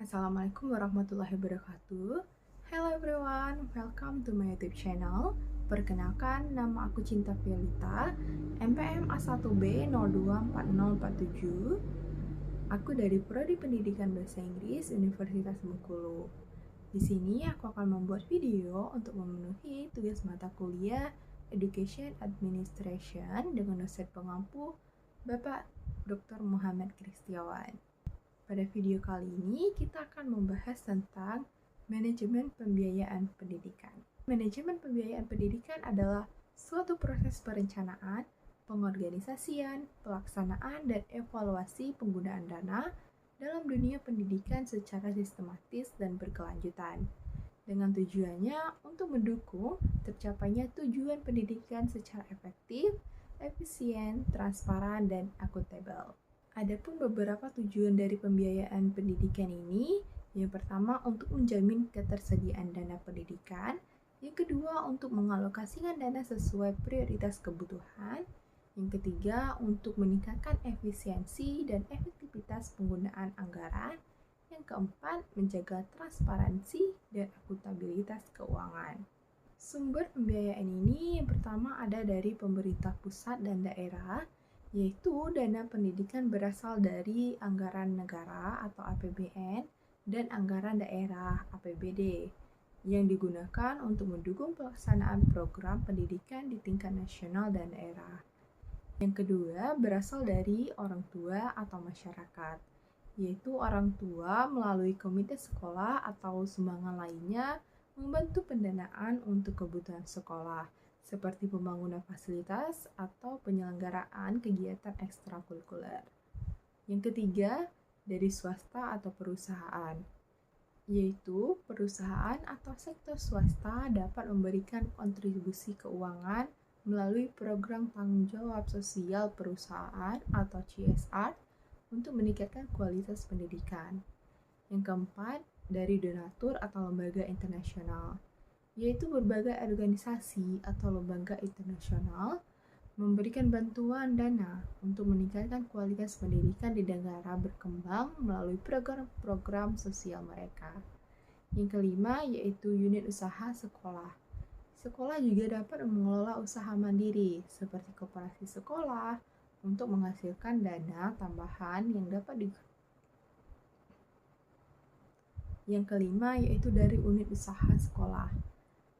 Assalamualaikum warahmatullahi wabarakatuh. Hello everyone, welcome to my YouTube channel. Perkenalkan, nama aku Cinta Violita, MPM A1B 024047. Aku dari Prodi Pendidikan Bahasa Inggris Universitas Bengkulu. Di sini aku akan membuat video untuk memenuhi tugas mata kuliah Education Administration dengan dosen pengampu Bapak Dr. Muhammad Kristiawan. Pada video kali ini kita akan membahas tentang manajemen pembiayaan pendidikan. Manajemen pembiayaan pendidikan adalah suatu proses perencanaan, pengorganisasian, pelaksanaan, dan evaluasi penggunaan dana dalam dunia pendidikan secara sistematis dan berkelanjutan. Dengan tujuannya untuk mendukung tercapainya tujuan pendidikan secara efektif, efisien, transparan, dan akuntabel. Adapun beberapa tujuan dari pembiayaan pendidikan ini, yang pertama untuk menjamin ketersediaan dana pendidikan, yang kedua untuk mengalokasikan dana sesuai prioritas kebutuhan, yang ketiga untuk meningkatkan efisiensi dan efektivitas penggunaan anggaran, yang keempat menjaga transparansi dan akuntabilitas keuangan. Sumber pembiayaan ini yang pertama ada dari pemerintah pusat dan daerah, yaitu dana pendidikan berasal dari anggaran negara atau APBN dan anggaran daerah APBD yang digunakan untuk mendukung pelaksanaan program pendidikan di tingkat nasional dan daerah. Yang kedua berasal dari orang tua atau masyarakat, yaitu orang tua melalui komite sekolah atau sumbangan lainnya membantu pendanaan untuk kebutuhan sekolah, seperti pembangunan fasilitas atau penyelenggaraan kegiatan ekstrakurikuler. Yang ketiga, dari swasta atau perusahaan, yaitu perusahaan atau sektor swasta dapat memberikan kontribusi keuangan melalui program tanggung jawab sosial perusahaan atau CSR untuk meningkatkan kualitas pendidikan. Yang keempat, dari donatur atau lembaga internasional, yaitu berbagai organisasi atau lembaga internasional memberikan bantuan dana untuk meningkatkan kualitas pendidikan di negara berkembang melalui program-program sosial mereka. Yang kelima, yaitu unit usaha sekolah. Sekolah juga dapat mengelola usaha mandiri seperti koperasi sekolah untuk menghasilkan dana tambahan yang dapat Yang kelima, yaitu dari unit usaha sekolah.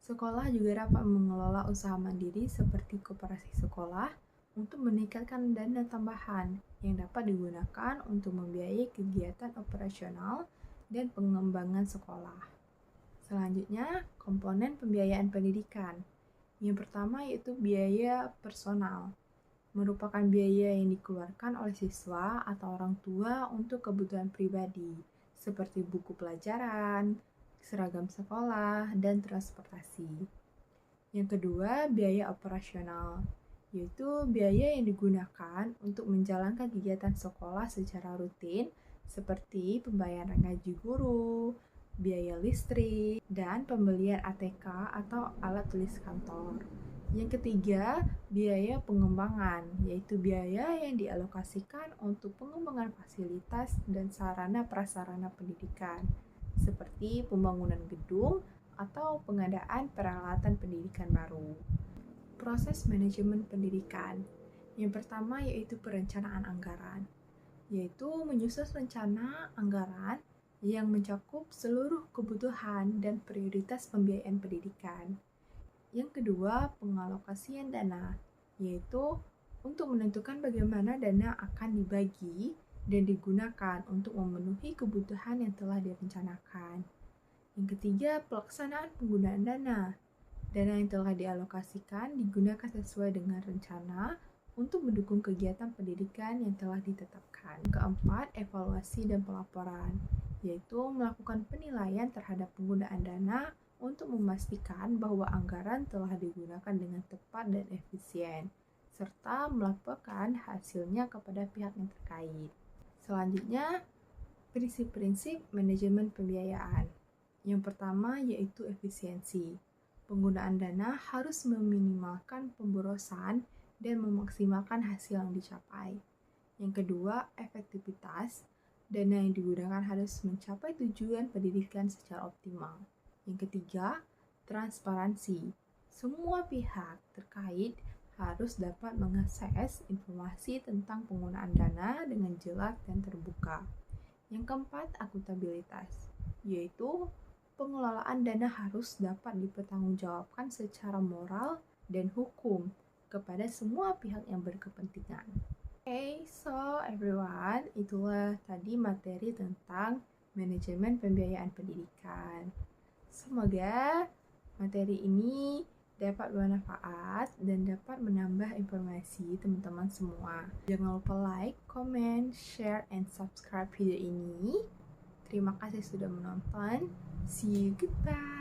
Sekolah juga dapat mengelola usaha mandiri seperti koperasi sekolah untuk meningkatkan dana tambahan yang dapat digunakan untuk membiayai kegiatan operasional dan pengembangan sekolah. Selanjutnya, komponen pembiayaan pendidikan. Yang pertama yaitu biaya personal, merupakan biaya yang dikeluarkan oleh siswa atau orang tua untuk kebutuhan pribadi, seperti buku pelajaran, seragam sekolah, dan transportasi. Yang kedua, biaya operasional, yaitu biaya yang digunakan untuk menjalankan kegiatan sekolah secara rutin, seperti pembayaran gaji guru, biaya listrik, dan pembelian ATK atau alat tulis kantor. Yang ketiga, biaya pengembangan, yaitu biaya yang dialokasikan untuk pengembangan fasilitas dan sarana prasarana pendidikan, seperti pembangunan gedung atau pengadaan peralatan pendidikan baru. Proses manajemen pendidikan. Yang pertama yaitu perencanaan anggaran, yaitu menyusun rencana anggaran yang mencakup seluruh kebutuhan dan prioritas pembiayaan pendidikan. Yang kedua, pengalokasian dana, yaitu untuk menentukan bagaimana dana akan dibagi dan digunakan untuk memenuhi kebutuhan yang telah direncanakan. Yang ketiga, pelaksanaan penggunaan dana. Dana yang telah dialokasikan digunakan sesuai dengan rencana untuk mendukung kegiatan pendidikan yang telah ditetapkan. Keempat, evaluasi dan pelaporan, yaitu melakukan penilaian terhadap penggunaan dana untuk memastikan bahwa anggaran telah digunakan dengan tepat dan efisien, serta melaporkan hasilnya kepada pihak yang terkait. Selanjutnya, prinsip-prinsip manajemen pembiayaan. Yang pertama yaitu efisiensi. Penggunaan dana harus meminimalkan pemborosan dan memaksimalkan hasil yang dicapai. Yang kedua, efektivitas. Dana yang digunakan harus mencapai tujuan pendidikan secara optimal. Yang ketiga, transparansi. Semua pihak terkait harus dapat mengakses informasi tentang penggunaan dana dengan jelas dan terbuka. Yang keempat, akuntabilitas, yaitu pengelolaan dana harus dapat dipertanggungjawabkan secara moral dan hukum kepada semua pihak yang berkepentingan. Okay, so everyone, itulah tadi materi tentang manajemen pembiayaan pendidikan. Semoga materi ini dapat bermanfaat dan dapat menambah informasi teman-teman semua. Jangan lupa like, comment, share, and subscribe video ini. Terima kasih sudah menonton. See you, goodbye.